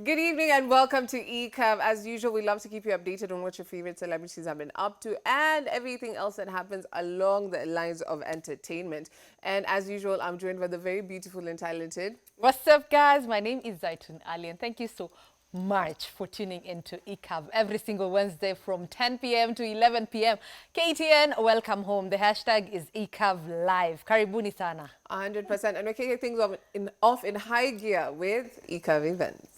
Good evening and welcome to eCav. As usual, we love to keep you updated on what your favorite celebrities have been up to and everything else that happens along the lines of entertainment. And as usual, I'm joined by the very beautiful and talented. What's up, guys? My name is Zaitun Ali, and thank you so much for tuning into eCav every single Wednesday from 10 p.m. to 11 p.m. KTN, welcome home. The hashtag is eCav Live. Karibuni sana. 100%. And we're kicking things off in high gear with eCav events.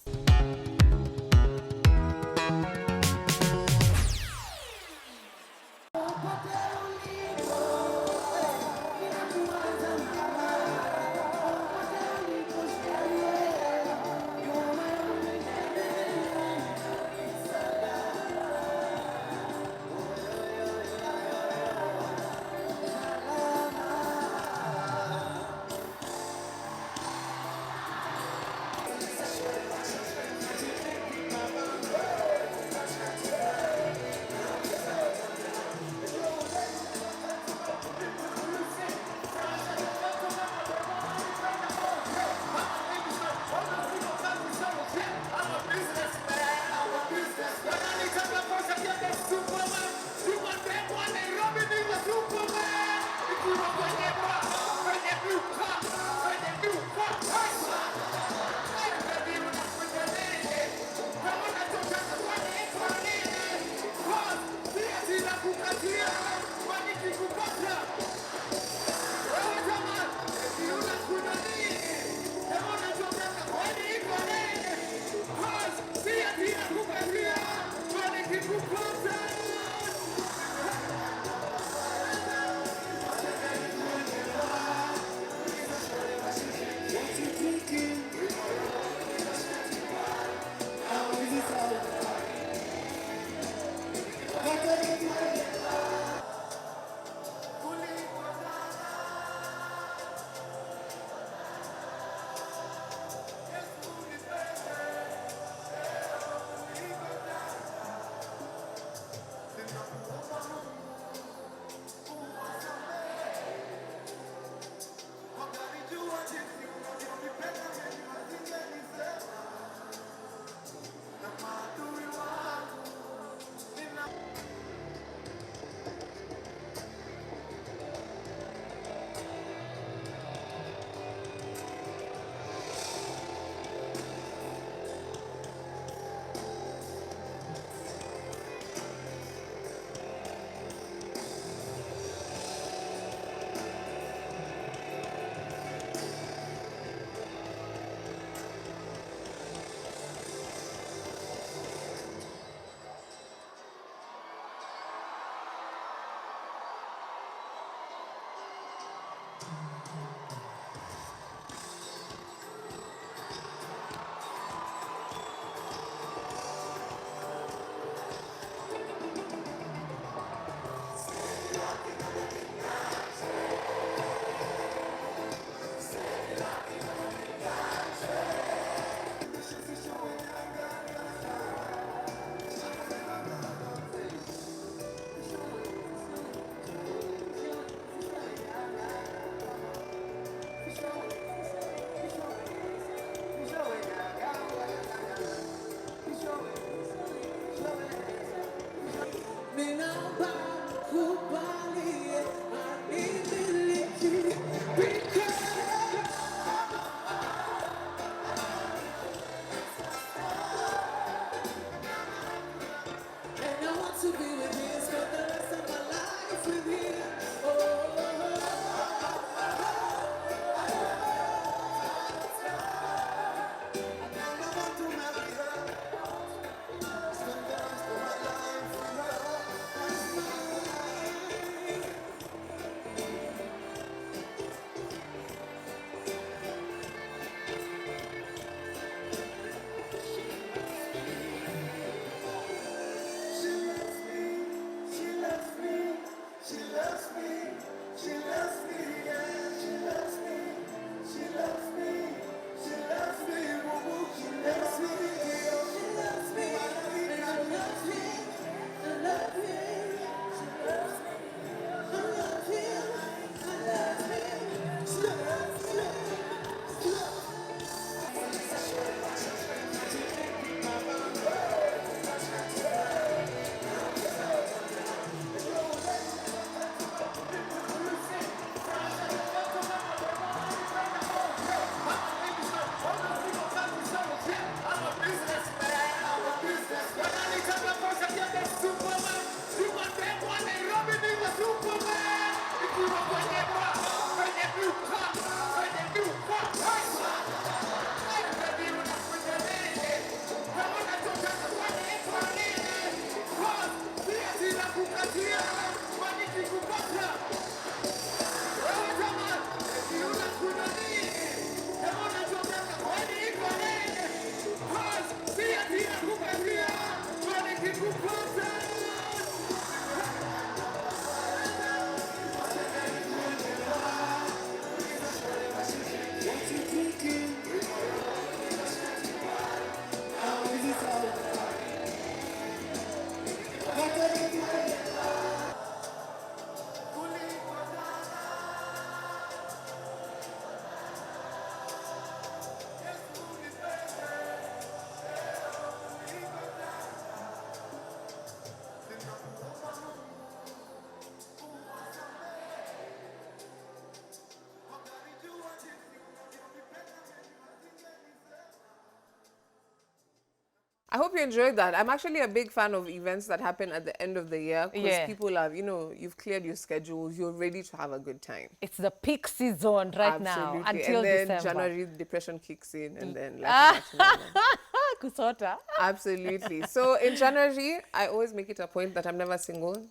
I hope you enjoyed that. I'm actually a big fan of events that happen at the end of the year because Yeah. people are, you've cleared your schedules, you're ready to have a good time. It's the peak season right now Absolutely. until And then December. January, depression kicks in, and then life is back to normal. Kusota. Absolutely. So in January, I always make it a point that I'm never single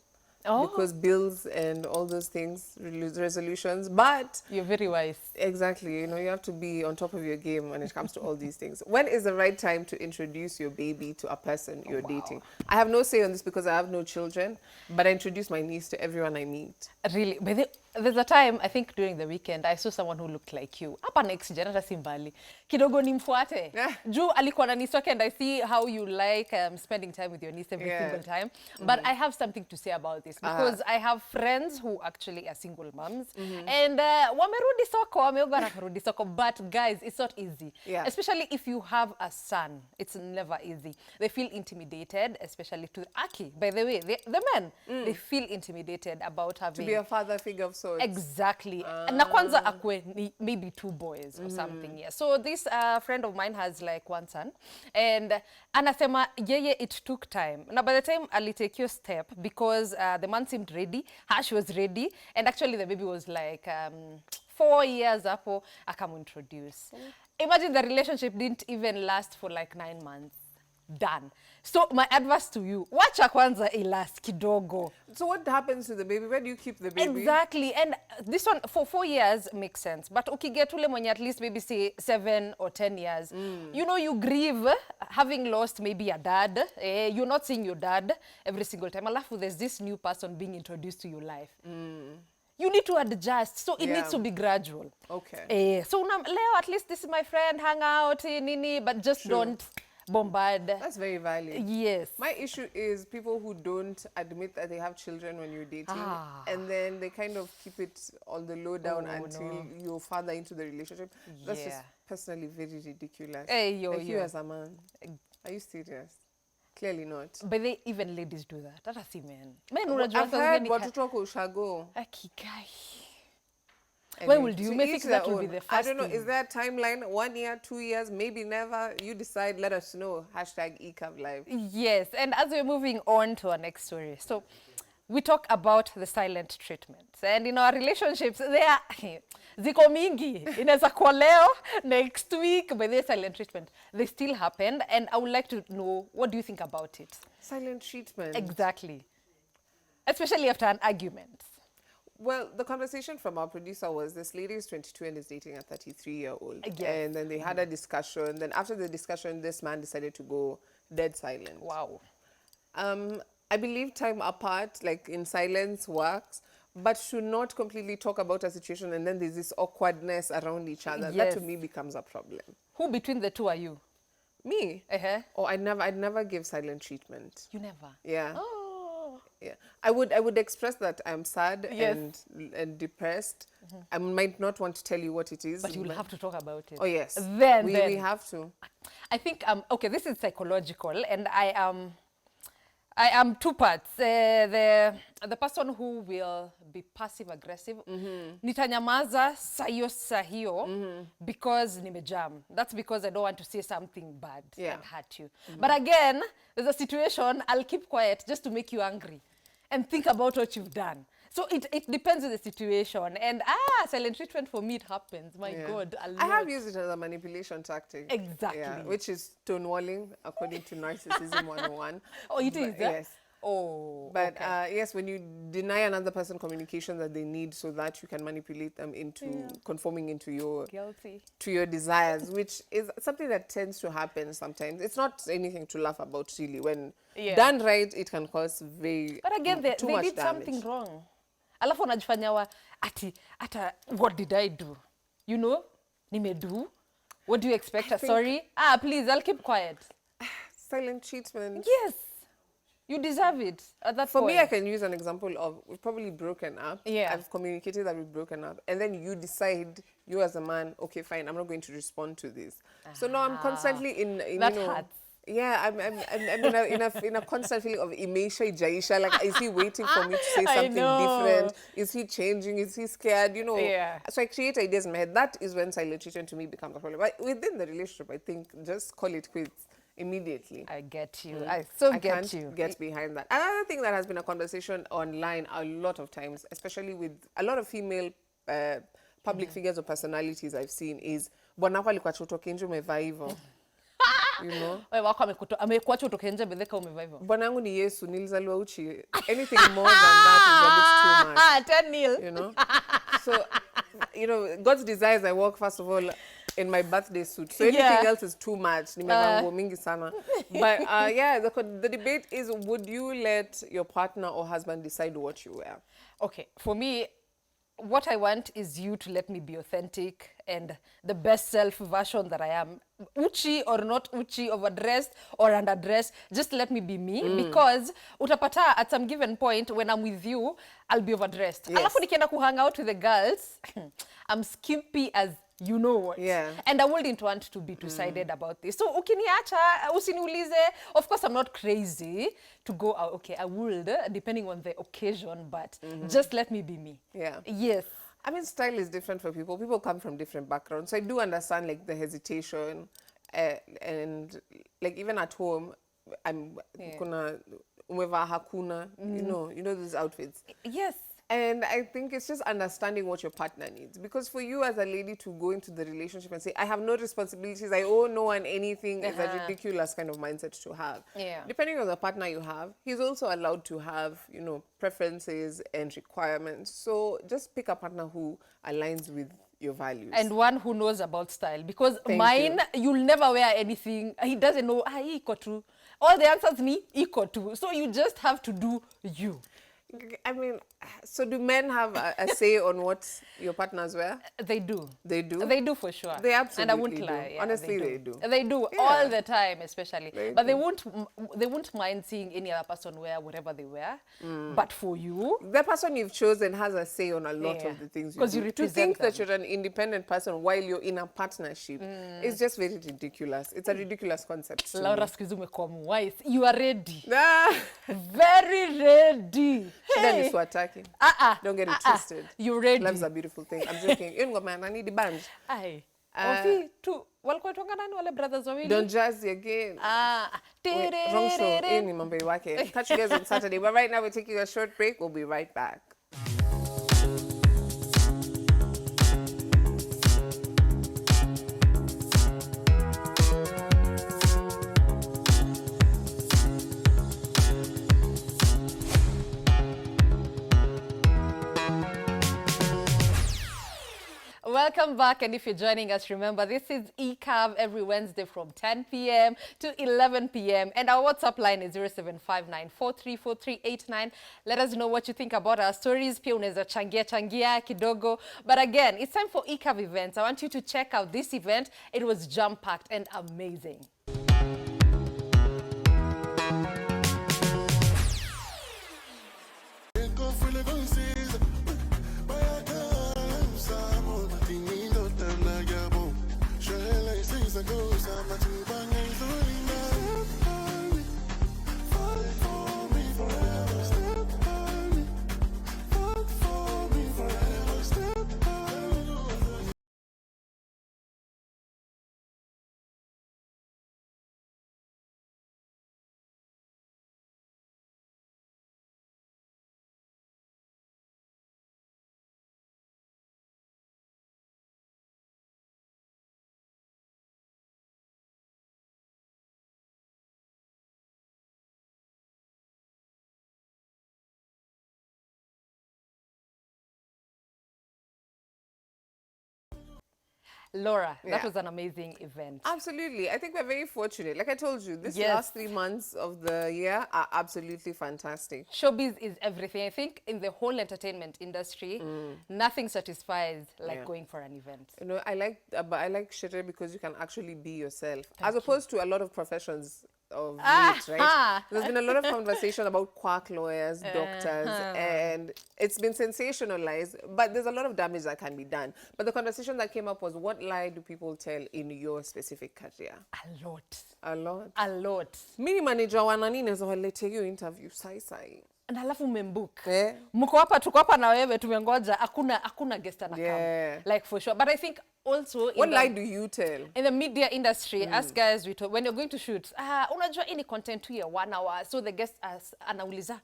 Oh, because bills and all those things, resolutions. But you're very wise. exactly, you have to be on top of your game when it comes to all these things. When is the right time to introduce your baby to a person you're dating? I have no say on this because I have no children, but I introduce my niece to everyone I meet. Really, but there's a time, I think during the weekend, I saw someone who looked like you. Hapa next gen, hata si mbali. Kidogo nimfuate. Juu alikuwa na niece wake, and I see how you like spending time with your niece every single time. But I have something to say about this because I have friends who actually are single moms. And wamerudi soko, wameoga na kurudi soko. But guys, it's not easy. Yeah. Especially if you have a son. It's never easy. They feel intimidated, especially to Aki. By the way, the men, they feel intimidated about having... To be a father figure of sorts. Exactly. Na kwanza akwe maybe 2 boys or something. Yeah. So this friend of mine has like 1 son. And anasema yeye it took time. Now by the time Ali take your step, because the man seemed ready, she was ready. And actually the baby was like 4 years hapo, akamintroduce. Imagine the relationship didn't even last for like 9 months. Done. So my advice to you, wacha kwanza ilast kidogo. So what happens to the baby? Where do you keep the baby? Exactly. And this one for 4 years makes sense. But ukiget ule mwenye at least maybe say 7 or 10 years, you grieve having lost maybe a dad. You're not seeing your dad every single time. Alafu there's this new person being introduced to your life. You need to adjust. So it needs to be gradual. Okay. So leo at least this is my friend, hang out, nini, but just don't bombard. That's very valid. Yes. My issue is people who don't admit that they have children when you're dating, and then they kind of keep it on the low down until you're further into the relationship. That's just personally very ridiculous. Hey, you as a man, are you serious? Clearly not. But even ladies do that. That is men. I've heard watoto wako ushago. Akikai. Why would you make that will be the first I don't know. thing? Is there a timeline? 1 year, 2 years, maybe never? You decide. Let us know. #ECAVLive. Yes. And as we're moving on to our next story, so we talk about the silent treatment. And in our relationships, they are ziko mingi. Inaweza kuwa leo, next week, but the silent treatment. They still happen. And I would like to know, what do you think about it? Silent treatment. Exactly. Especially after an argument. Well, the conversation from our producer was this lady is 22 and is dating a 33-year-old. Yes. And then they had a discussion. Then after the discussion, this man decided to go dead silent. Wow. I believe time apart, like in silence, works, but should not completely talk about a situation and then there's this awkwardness around each other. Yes. That to me becomes a problem. Who between the two are you? Me? Oh, I'd never give silent treatment. You never? Yeah. Oh. Yeah, I would express that I'm sad and depressed. I might not want to tell you what it is, but you'll have to talk about it. Oh yes, Then we have to. I think okay, this is psychological, and I am 2 parts. The person who will be passive aggressive, nitanyamaza sahiyo because nimejam. That's because I don't want to say something bad and hurt you. But again, there's a situation I'll keep quiet just to make you angry and think about what you've done. So it depends on the situation. And silent treatment for me, it happens. My God, a lot. I have used it as a manipulation tactic. Exactly. Yeah, which is stonewalling, according to Narcissism 101. Oh, it is? Yes. Oh, but yes, when you deny another person communication that they need so that you can manipulate them into conforming into your desires, which is something that tends to happen sometimes. It's not anything to laugh about really. When done right, it can cause but again, they did something wrong. Alafu wanajifanya ata what did I do? You know, nimedu. What do you expect? Sorry. Please, I'll keep quiet. Silent treatment. Yes. You deserve it at that point. For me, I can use an example of we've probably broken up. Yeah. I've communicated that we've broken up. And then you decide, you as a man, okay, fine, I'm not going to respond to this. So now I'm constantly in that hurts. Yeah, I'm in a constant feeling of Imeisha Jaisha. Like, is he waiting for me to say something different? Is he changing? Is he scared? You know. Yeah. So I create ideas in my head. That is when silent treatment to me becomes a problem. But within the relationship, I think just call it quits. immediately. I get you. I so get can't you. get behind that. Another thing that has been a conversation online a lot of times, especially with a lot of female public figures or personalities I've seen, is bwana wako alikuwa chotoke nje umevaa hivyo. You know? Wewe wako amekuacha utoke nje bedheka umevaa hivyo. Bwana yangu ni Yesu, nilizaliwa uchi. Anything more than that is a bit too much. 10-0. You know? So, you know, God's desires I walk first of all in my birthday suit. So anything else is too much. Nimevaa nguo mingi sana. But yeah, the debate is, would you let your partner or husband decide what you wear? Okay, for me, what I want is you to let me be authentic and the best self version that I am. Uchi or not uchi, overdressed or underdressed, just let me be me. Because utapata at some given point when I'm with you, I'll be overdressed. Yes. Alafu nikienda kuhang out with the girls, I'm skimpy as you know what. Yeah. And I wouldn't want to be two-sided about this. So ukiniacha, usiniulize. Of course, I'm not crazy to go out. Okay, I would, depending on the occasion, but just let me be me. Yeah. Yes. I mean, style is different for people. People come from different backgrounds. So I do understand like the hesitation and like even at home, kuna umevaa hakuna, you know those outfits. Yes. And I think it's just understanding what your partner needs. Because for you as a lady to go into the relationship and say, I have no responsibilities, I owe no one anything, is a ridiculous kind of mindset to have. Yeah. Depending on the partner you have, he's also allowed to have, you know, preferences and requirements. So just pick a partner who aligns with your values. And one who knows about style. Because mine, you'll never wear anything. He doesn't know, iko tu. All the answers ni, iko tu. So you just have to do you. I mean, so do men have a say on what your partners wear? They do. They do? They do for sure. They absolutely And I won't do. lie. Yeah, honestly, they do. They do all the time, especially. But they won't mind seeing any other person wear whatever they wear. But for you, the person you've chosen has a say on a lot of the things you do. You represent to think them. that you're an independent person while you're in a partnership is just very ridiculous. It's a ridiculous concept. Laura Skizume come wise. You are ready. Ah. Very ready. Then it's attacking. Don't get it twisted. You're ready. Love's a beautiful thing. I'm joking. You know, man, I need the band. Aye. Ofi tu walikuwa tonga nani wale brothers wawili? Don't jazz again. Wait, wrong show. Any mambo wake. Catch you guys on Saturday. But right now we're taking a short break. We'll be right back. Welcome back, and if you're joining us, remember this is ECAV every Wednesday from 10 p.m. to 11 p.m. and our WhatsApp line is 0759434389. Let us know what you think about our stories. Pia unaweza changia kidogo. But again, it's time for ECAV events. I want you to check out this event. It was jam-packed and amazing. Laura, that was an amazing event. Absolutely. I think we're very fortunate. Like I told you, this last 3 months of the year are absolutely fantastic. Showbiz is everything. I think in the whole entertainment industry, nothing satisfies like going for an event. You know, I like Shere because you can actually be yourself. As opposed to a lot of professions of late, right? There's been a lot of conversation about quack lawyers, doctors, and it's been sensationalized, but there's a lot of damage that can be done. But the conversation that came up was, what lie do people tell in your specific career? A lot. A lot? A lot. Mini manager wanani nezo walete you interview sai. Na alafu umembook. Mko hapa tuko hapa na wewe tumengoja hakuna guest anakam. Like for sure. But I think also What lie do you tell? in the media industry, as guys, when you're going to shoot, unajua any content to 1 hour, so the guest anauliza,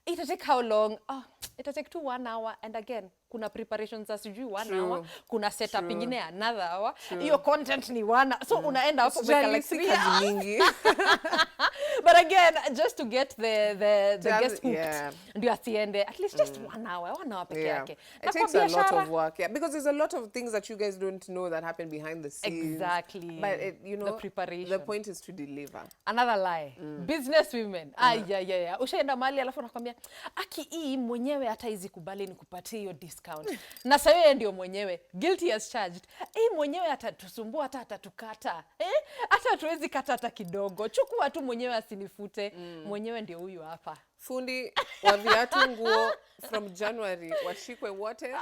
it'll take how long? Oh, it'll take 1 hour, and again, kuna preparations as sijui 1 hour, kuna setup ingine another hour. Your content ni 1 hour, so unaenda hapo umeka like 3 hours. But again, just to get the guest hooked, ndio asiende at least just 1 hour peke yake. It takes a lot of work, because there's a lot of things that you guys don't know that happen behind the scenes. Exactly. But you know, the preparation. The point is to deliver. Another lie. Business women. Yeah. Ushaenda mahali alafu nakwambia, aki hii mwenyewe hata hizi kubali nikupatie hiyo discount. Na sasa yeye ndio mwenyewe guilty as charged. Hii mwenyewe atatusumbua hata atatukata. Hata hatuwezi kata hata kidogo. Chukua tu mwenyewe asinifute. Mwenyewe ndio huyu hapa. Fundi wa viatu nguo from January washikwe wote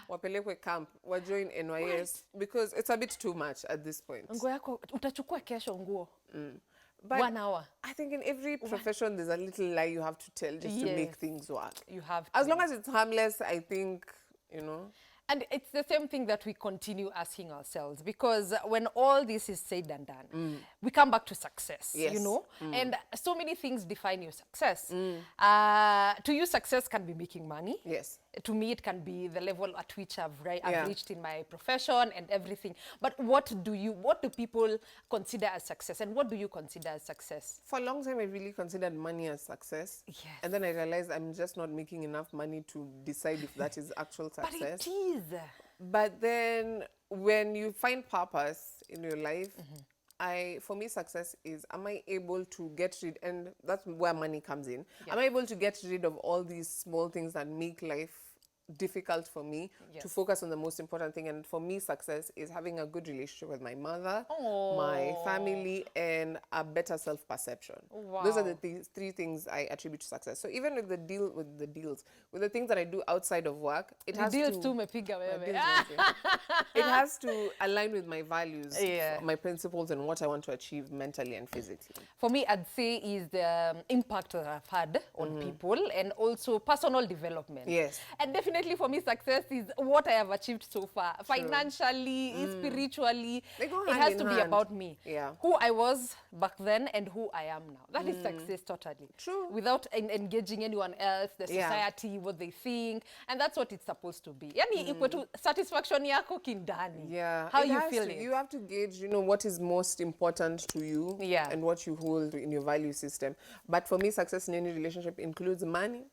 wapelekwe camp wajoin NYS because it's a bit too much at this point. Nguo yako utachukua kesho nguo. But 1 hour. I think in every profession there's a little lie you have to tell just to make things work. You have to. As long as it's harmless, I think, you know. And it's the same thing that we continue asking ourselves, because when all this is said and done, we come back to success, you know? And so many things define your success. To you, success can be making money. Yes. To me, it can be the level at which I've reached in my profession and everything. But what do people consider as success? And what do you consider as success? For a long time, I really considered money as success. Yes. And then I realized I'm just not making enough money to decide if that is actual success. But it is. But then when you find purpose in your life, for me, success is, am I able to get rid, and that's where money comes in. Am I able to get rid of all these small things that make life difficult for me to focus on the most important thing? And for me, success is having a good relationship with my mother, my family, and a better self-perception. Wow. Those are the three things I attribute to success. So even with the things that I do outside of work, it has to align with my values, my principles, and what I want to achieve mentally and physically. For me, I'd say is the impact that I've had on people, and also personal development. Yes. And definitely for me, success is what I have achieved so far. Financially, spiritually. They go it hand has in to be hand. about me. Yeah. Who I was back then and who I am now. That is success totally. True. Without engaging anyone else, the society, what they think. And that's what it's supposed to be. Yani equal to satisfaction yako kindani. Yeah. How you feel it. You have to gauge, what is most important to you and what you hold in your value system. But for me, success in any relationship includes money,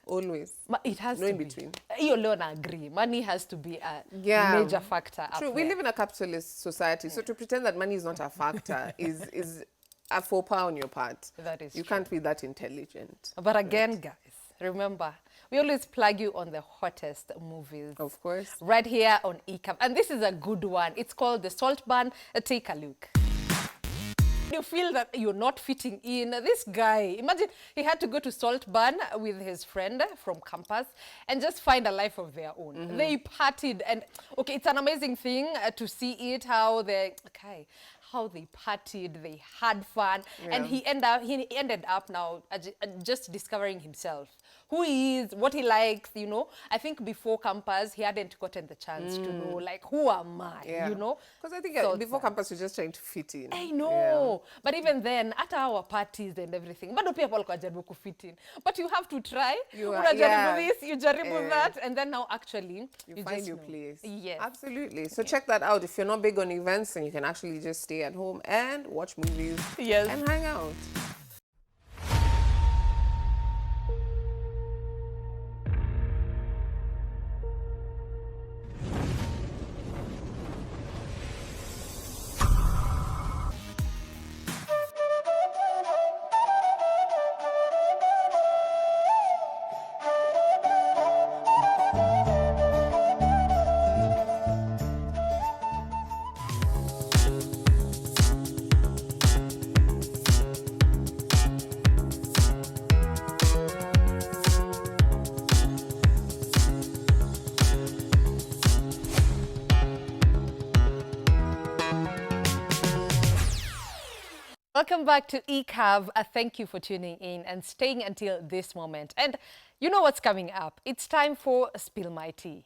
always. It has no to in be. between. You alone agree. Money has to be a major factor. True. We live in a capitalist society, so to pretend that money is not a factor is a faux pas on your part. That is You can't be that intelligent. But again, guys, remember, we always plug you on the hottest movies. Of course. Right here on ECAP. And this is a good one. It's called The Salt Ban. Take a look. You feel that you're not fitting in. This guy, imagine he had to go to Salt Ban with his friend from campus and just find a life of their own. They partied, and okay, it's an amazing thing to see it, how they partied, they had fun, and he ended up now just discovering himself, who he is, what he likes, I think before campus, he hadn't gotten the chance to know, like, who am I, Because I think before campus, you're just trying to fit in. I know. But even then, at our parties and everything, bado pia walikuwa jaribu kufit in. But you have to try. Unajaribu this, you jaribu that, and then now actually, you find your place. Yes. Absolutely. So check that out. If you're not big on events, then you can actually just stay at home and watch movies and hang out. Welcome back to ECAV. Thank you for tuning in and staying until this moment. And you know what's coming up. It's time for Spill My Tea.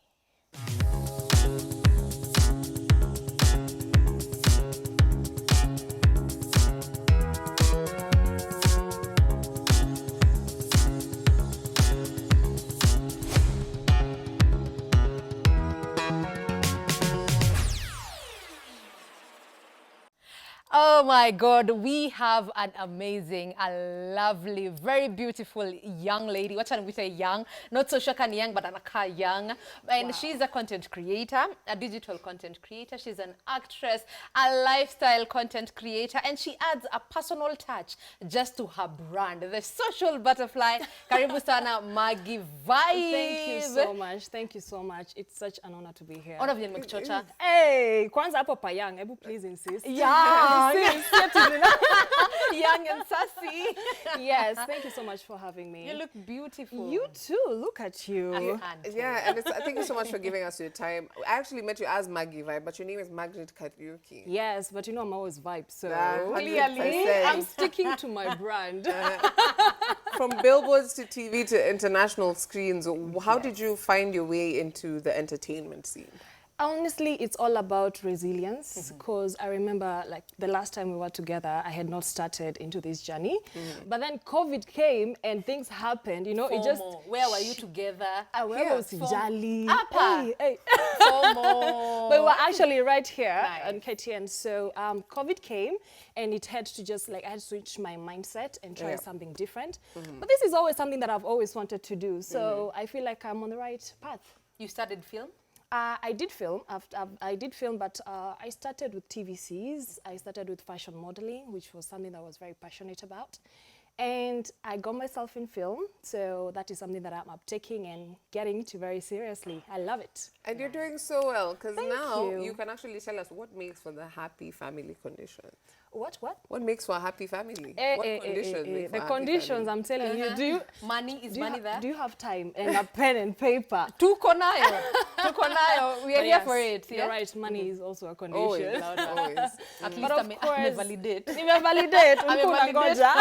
Oh my God, we have an amazing, a lovely, very beautiful young lady. What can we say young? Not so shakani young, but anaka young. And she's a content creator, a digital content creator. She's an actress, a lifestyle content creator, and she adds a personal touch just to her brand. The social butterfly. Karibu sana, Maggie Vibe. Thank you so much. Thank you so much. It's such an honor to be here. Ona vile nimekuchocha. Hey, kwanza hapo pa young. Ebu please insist. Yeah. Young and sassy. Yes, thank you so much for having me. You look beautiful. You too. Look at you. Yeah, and thank you so much for giving us your time. I actually met you as Maggie Vibe, but your name is Margaret Kariuki. Yes, but you know I'm always Vibe, so Clearly I'm sticking to my brand. From billboards to TV to international screens, how did you find your way into the entertainment scene? Honestly, it's all about resilience, because I remember like the last time we were together, I had not started into this journey. But then COVID came and things happened, you know, it just... Where were you together? Where was Jali? Apa. Hey. FOMO. But we were actually right here Nice. on KTN. So COVID came and it had to just like, I had to switch my mindset and try something different. But this is always something that I've always wanted to do. So I feel like I'm on the right path. You studied film? I did film, but I started with TVCs. I started with fashion modeling, which was something that I was very passionate about. And I got myself in film, so that is something that I'm uptaking and getting into very seriously. I love it. And you're doing so well, because now you. you can actually tell us what makes for the happy family condition. What? What makes for a happy family? What conditions make for The a happy conditions, family? I'm telling you. Do you Money is money there? Do you have time and a pen and paper? Tuko nayo. Tuko nayo. We are But here yes, for it. You're right. Money is also a condition. Always, always. At least But of I course, validate. Nimevalidate, Amevalidate. unkunangoja.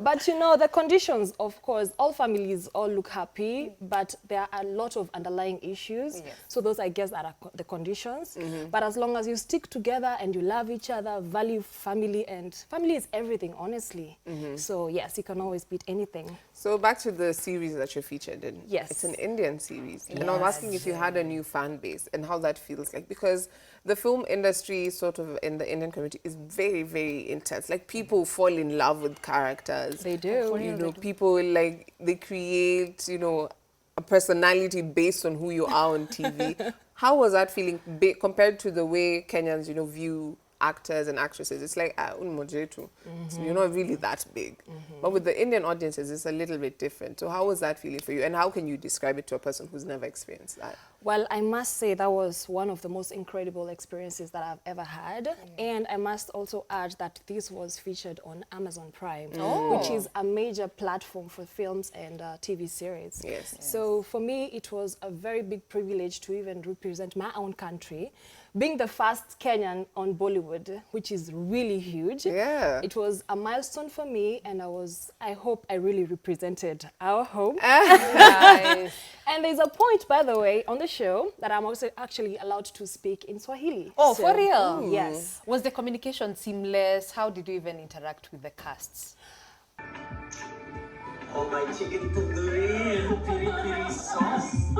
But you know, the conditions, of course, all families all look happy, but there are a lot of underlying issues. Yes. So those, I guess, are the conditions. But as long as you stick together and you love each other, value family, and family is everything, honestly. So yes, you can always beat anything. So back to the series that you're featured in. Yes. It's an Indian series. And I'm asking if you had a new fan base and how that feels like, because the film industry sort of in the Indian community is very, very intense. Like people fall in love with characters. They do. You know, people like, they create, you know, a personality based on who you are on TV. How was that feeling compared to the way Kenyans, you know, view actors and actresses? It's like, so you're not really that big. But with the Indian audiences, it's a little bit different. So how was that feeling for you? And how can you describe it to a person who's never experienced that? Well, I must say that was one of the most incredible experiences that I've ever had. And I must also add that this was featured on Amazon Prime, which is a major platform for films and TV series. Yes. So for me, it was a very big privilege to even represent my own country, being the first Kenyan on Bollywood, which is really huge. Yeah. It was a milestone for me, and I hope I really represented our home. Nice. And there's a point, by the way, on the show that I'm also actually allowed to speak in Swahili. Oh, for real? Yes. Was the communication seamless? How did you even interact with the casts? Oh, my chicken tandoori and piri-piri sauce.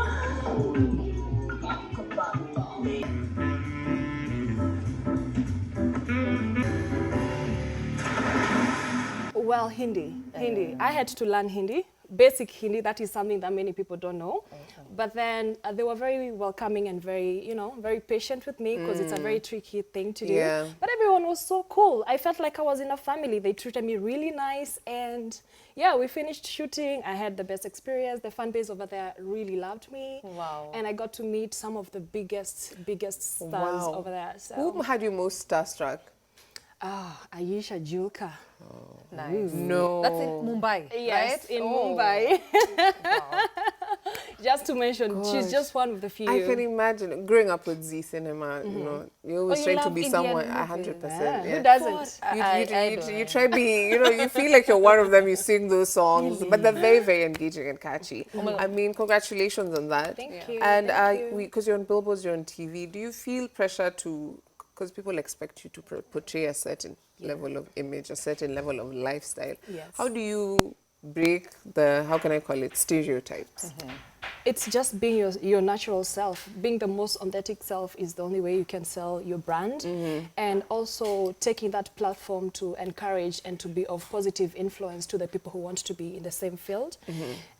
Well, Hindi. I had to learn Hindi. Basic Hindi, that is something that many people don't know. But then they were very welcoming and very, you know, very patient with me, because it's a very tricky thing to do. Yeah. But everyone was so cool. I felt like I was in a family. They treated me really nice. And yeah, we finished shooting. I had the best experience. The fan base over there really loved me. Wow. And I got to meet some of the biggest stars over there. So. Who had you most starstruck? Ayesha Julka. Nice. No. That's in Mumbai, Yes, right? in Oh. Mumbai. Wow. Just to mention, she's just one of the few. I can imagine growing up with Z cinema, you know, you always you try to love be Indian someone, movies. 100%. Who Yeah. doesn't? You try be, you know, you feel like you're one of them, you sing those songs, but they're very, very engaging and catchy. I mean, congratulations on that. Thank you. And thank you. because you're on billboards, you're on TV, do you feel pressure to, because people expect you to portray a certain level of image, a certain level of lifestyle. Yes. How do you break the, how can I call it, stereotypes? it's just being your natural self. Being the most authentic self is the only way you can sell your brand. And also taking that platform to encourage and to be of positive influence to the people who want to be in the same field.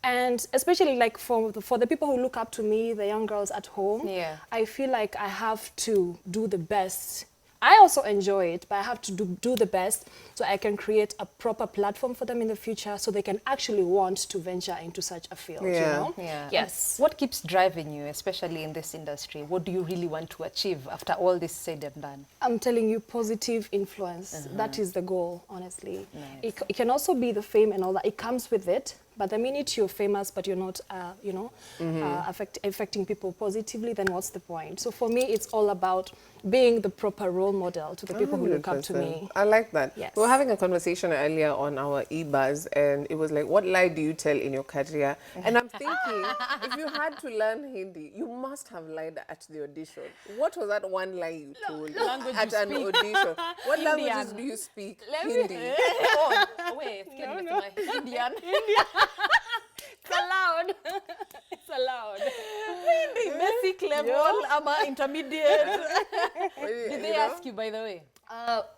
And especially like for the people who look up to me, the young girls at home, I feel like I have to do the best. I also enjoy it, but I have to do the best so I can create a proper platform for them in the future so they can actually want to venture into such a field, you know? Yes. What keeps driving you, especially in this industry? What do you really want to achieve after all this said and done? I'm telling you, positive influence. That is the goal, honestly. It can also be the fame and all that. It comes with it. But the minute you're famous, but you're not, you know, affecting people positively, then what's the point? So for me, it's all about being the proper role model to the people who look up to me. I like that. Yes. We were having a conversation earlier on our e-buzz, and it was like, what lie do you tell in your career? And I'm thinking, if you had to learn Hindi, you must have lied at the audition. What was that one lie you told at an audition? What languages do you speak? Hindi. Wait, no. Indian. It's allowed. It's allowed. Basic level, ama intermediate. Did they ask you, by the way?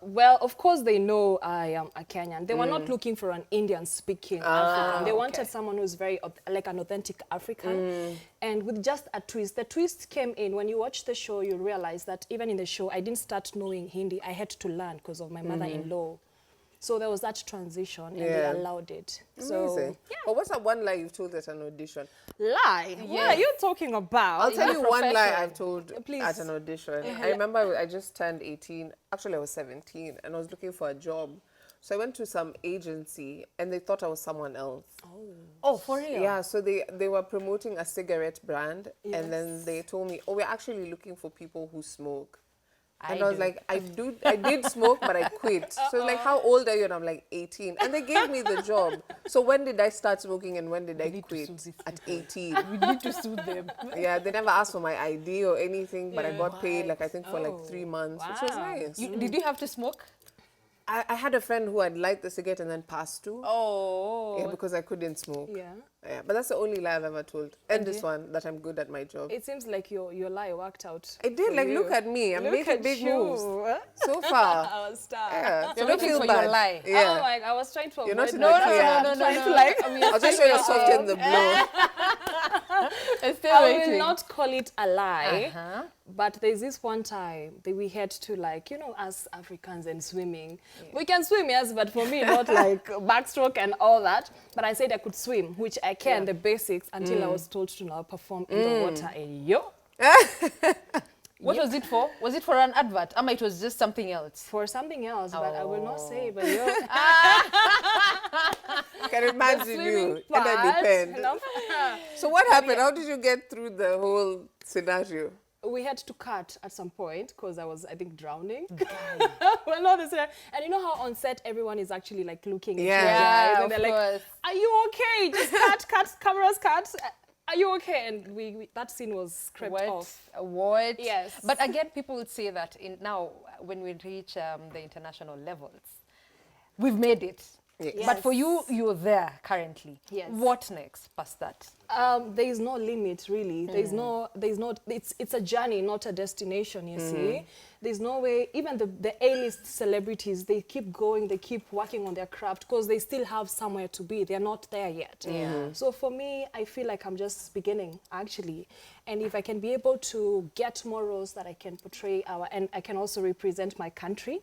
Well, of course they know I am a Kenyan. They were not looking for an Indian-speaking African. They wanted someone who's very, like an authentic African. And with just a twist. The twist came in. When you watch the show, you realize that even in the show, I didn't start knowing Hindi. I had to learn because of my mother-in-law. So there was that transition, and they allowed it. Amazing. So, But what's that one lie you've told at an audition? lie? What are you talking about? I'll tell you one lie I've told Please. at an audition. I remember I just turned 18. Actually, I was 17, and I was looking for a job. So I went to some agency, and they thought I was someone else. Oh, for real? Yeah, so they were promoting a cigarette brand, and then they told me, oh, we're actually looking for people who smoke. And I was like, I did smoke, but I quit. So like, how old are you? And I'm like, 18. And they gave me the job. So when did I start smoking and when did I quit? At 18. We need to sue them. Yeah, they never asked for my ID or anything, but I got paid, like, I think for like 3 months, which was nice. Did you have to smoke? I had a friend who had lighted the cigarette and then passed to. Oh. Yeah, because I couldn't smoke. Yeah. Yeah, but that's the only lie I've ever told. And this one, that I'm good at my job. It seems like your lie worked out. It did. Like, look at me. I'm making big moves. So far. I was stuck. Yeah. So Don't looking feel for bad. your lie. Yeah. Oh, like I was trying to You're avoid not in that. the clear. Trying to like. I'll just show you soften the blow. I will not call it a lie, but there's this one time that we had to, like, you know, as Africans and swimming. We can swim, yes, but for me, not like backstroke and all that. But I said I could swim, which I can, the basics, until I was told to now perform in the water. And What was it for? Was it for an advert? It was just something else? for something else, but I will not say. But I can imagine you. It depends. So what happened? How did you get through the whole scenario? We had to cut at some point because I was, I think, drowning. Well, not this. And you know how on set everyone is actually like looking at you guys, and they're like, "Are you okay? Just cut, cameras cut. Are you okay?" And we that scene was scraped off. What? Yes. But again, people would say that now when we reach the international levels, we've made it. Yes. But for you, you're there currently. Yes. What next past that? There is no limit, really. There's no, it's a journey, not a destination, you see. There's no way, even the A-list celebrities, they keep going, they keep working on their craft because they still have somewhere to be. They're not there yet. So for me, I feel like I'm just beginning, actually. And if I can be able to get more roles that I can portray and I can also represent my country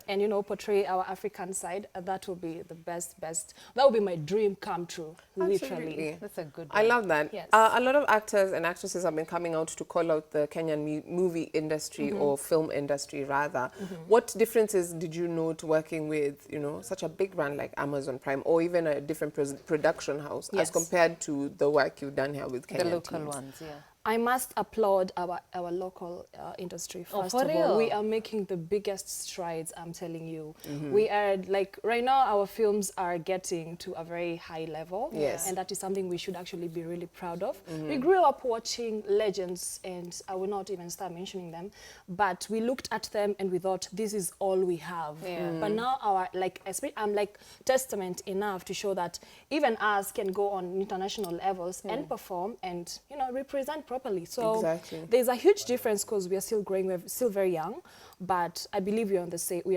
and, you know, portray our African side, that will be the best. That would be my dream come true, literally. That's a good one. I love that. Yes. A lot of actors and actresses have been coming out to call out the Kenyan movie industry or film industry, rather. What differences did you note working with, you know, such a big brand like Amazon Prime or even a different production house as compared to the work you've done here with Kenyan the local teams? ones, I must applaud our local industry. Oh, First for of all, real? we are making the biggest strides. I'm telling you, we are like right now. Our films are getting to a very high level, Yes. and that is something we should actually be really proud of. We grew up watching legends, and I will not even start mentioning them, but we looked at them and we thought this is all we have. Yeah. But now I'm like testament enough to show that even us can go on international levels and perform and represent properly. So Exactly. there's a huge difference because we are still growing, we're still very young, but I believe we are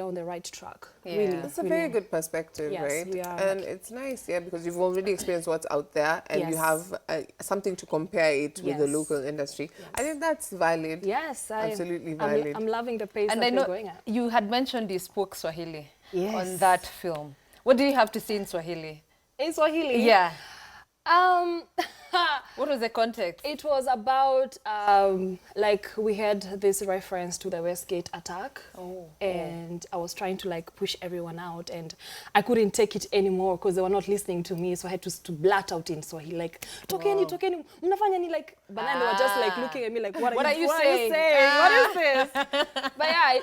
on the right track. Yeah. Really, It's a really. very good perspective, Yes, right? we are. And it's nice, yeah, because you've already experienced what's out there and you Yes. have something to compare it with the Yes. local industry. I think that's valid. Yes, Absolutely valid. I'm loving the pace And that I know we're going at. you had mentioned you spoke Swahili Yes. on that film. What do you have to say in Swahili? In Swahili, Yeah. Um, What was the context? it was about like we had this reference to the Westgate attack, and I was trying to like push everyone out, and I couldn't take it anymore because they were not listening to me, so I had to blurt out in Swahili like tokeni, mnafanya ni like, but then they were just like looking at me like what are you saying? What is this? But yeah,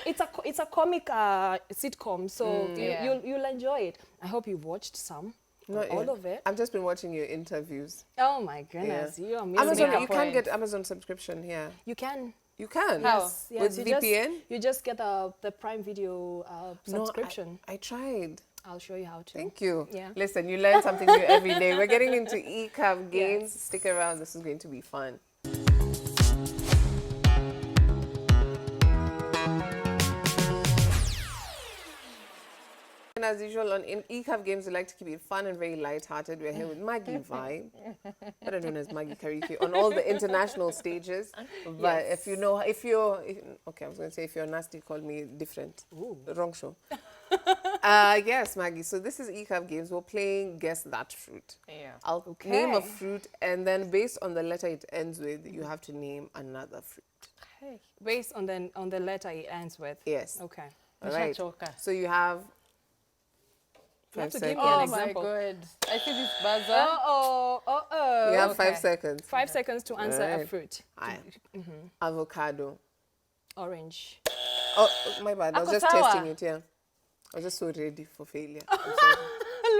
it's a comic sitcom, so Yeah. you'll enjoy it. I hope you've watched some. Not All yet. of it. I've just been watching your interviews. Oh my goodness, Yeah. you are missing Amazon, out. you can get Amazon subscription here. You can. You can? How? Yes, With you VPN? you just get the Prime Video subscription. No, I tried. I'll show you how to. Thank you. Yeah. Listen, you learn something new every day. We're getting into ECAV games. Stick around. This is going to be fun. And as usual, on ECAV games, we like to keep it fun and very light-hearted. We're here with Maggie Vibe, better known as Maggie Kariki, on all the international stages. But if okay, I was going to say if you're nasty, call me different. Ooh. Wrong show. Yes, Maggie. So this is ECAV games. We're playing Guess That Fruit. Yeah. I'll name a fruit, and then based on the letter it ends with, you have to name another fruit. Hey. Based on the letter it ends with. Yes. Okay. All right. Nishachoka. So you have You have 5 to give seconds. me an Oh my example. god. I see this buzzer. Oh. You have Okay. 5 seconds. 5 seconds to answer a Alright. fruit. Aye. Avocado. Orange. Oh, my bad. I was just Akosawa. testing it, yeah. I was just so ready for failure. I'm sorry.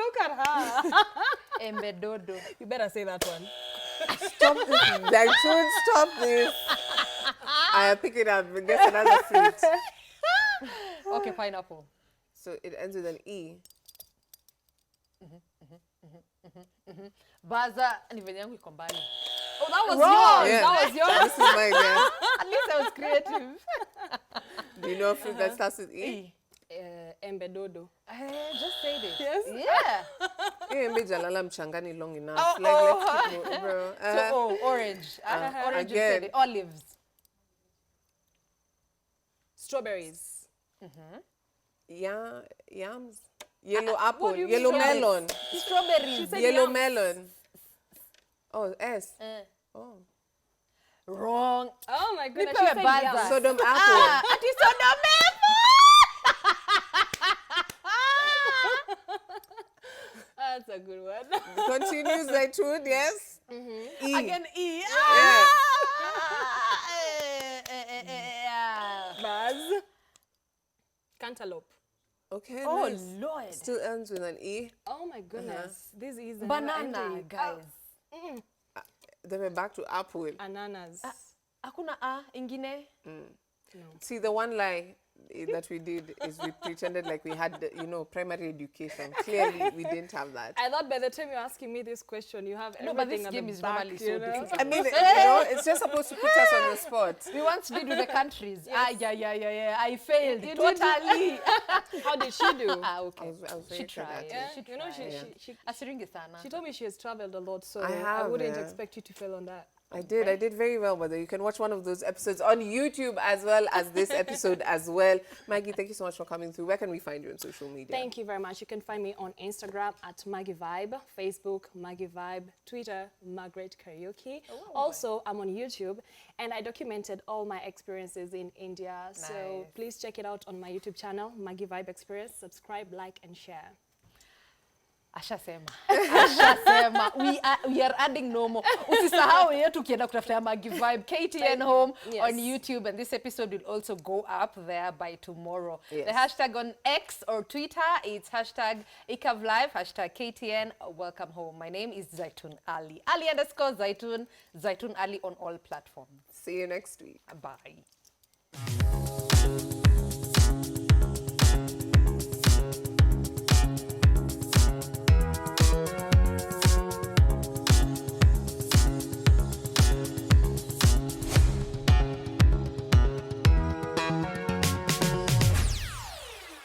Look at her. Embedodo. You better say that one. Stop this. Like, stop this. I pick it up. Guess another fruit. Okay, pineapple. So it ends with an E. Buzzer. Ni venye yangu iko mbali. Oh, that was Wrong. yours. Yeah. That was yours. This is mine, yeah. At least I was creative. Do you know a fruit that starts with E? Embedodo. Just say it. Yes. Yeah. Embe jalala mchangani long enough. Let's keep moving, bro. So, orange. Orange, you said again. it. Olives. Strawberries. Yams. Yellow apple. do you Yellow mean melon. Strawberries. said Yellow yams. melon. Oh, S. Oh. Wrong. Oh my goodness. Nipewe She said buzzer. yams. Sodom apple. Ati soda That's a good one. Continues Zaitun, yes? E. Again, E. Yeah. Buzz. Cantaloupe. Okay, Oh, nice. Lord. Still ends with an E. Oh my goodness. This is Banana, guys. Then we're back to apple. Ananas. Hakuna A ingine. See, the one lie that we did is we pretended like we had, primary education. Clearly, we didn't have that. I thought by the time you're asking me this question, you have No, everything but this at game the is back, normally you so know? difficult. I mean, it's just supposed to put us on the spot. We once did with the countries. Yeah. I failed did. totally. How did she do? Okay. I was She very tried. good at Yeah, it. She you know, tried. she Asiringi sana. She told me she has traveled a lot, so I I have, wouldn't yeah. expect you to fail on that. I did very well, but you can watch one of those episodes on YouTube as well as this episode as well. Maggie, thank you so much for coming through. Where can we find you on social media? Thank you very much. You can find me on Instagram at Maggie Vibe, Facebook Maggie Vibe, Twitter Margaret Karaoke. Also, I'm on YouTube, and I documented all my experiences in India. So Nice. please check it out on my YouTube channel, Maggie Vibe Experience. Subscribe, like, and share. Ashasema. Ashasema. We are adding no more. Usisahau yetu ukienda kutafuta Maggie Vibe, KTN Home on YouTube, and this episode will also go up there by tomorrow. Yes. The hashtag on X or Twitter, it's hashtag #IkavLive, hashtag KTN Welcome Home. My name is Zaitun Ali. Ali_Zaitun, Zaitun Ali on all platforms. See you next week. Bye.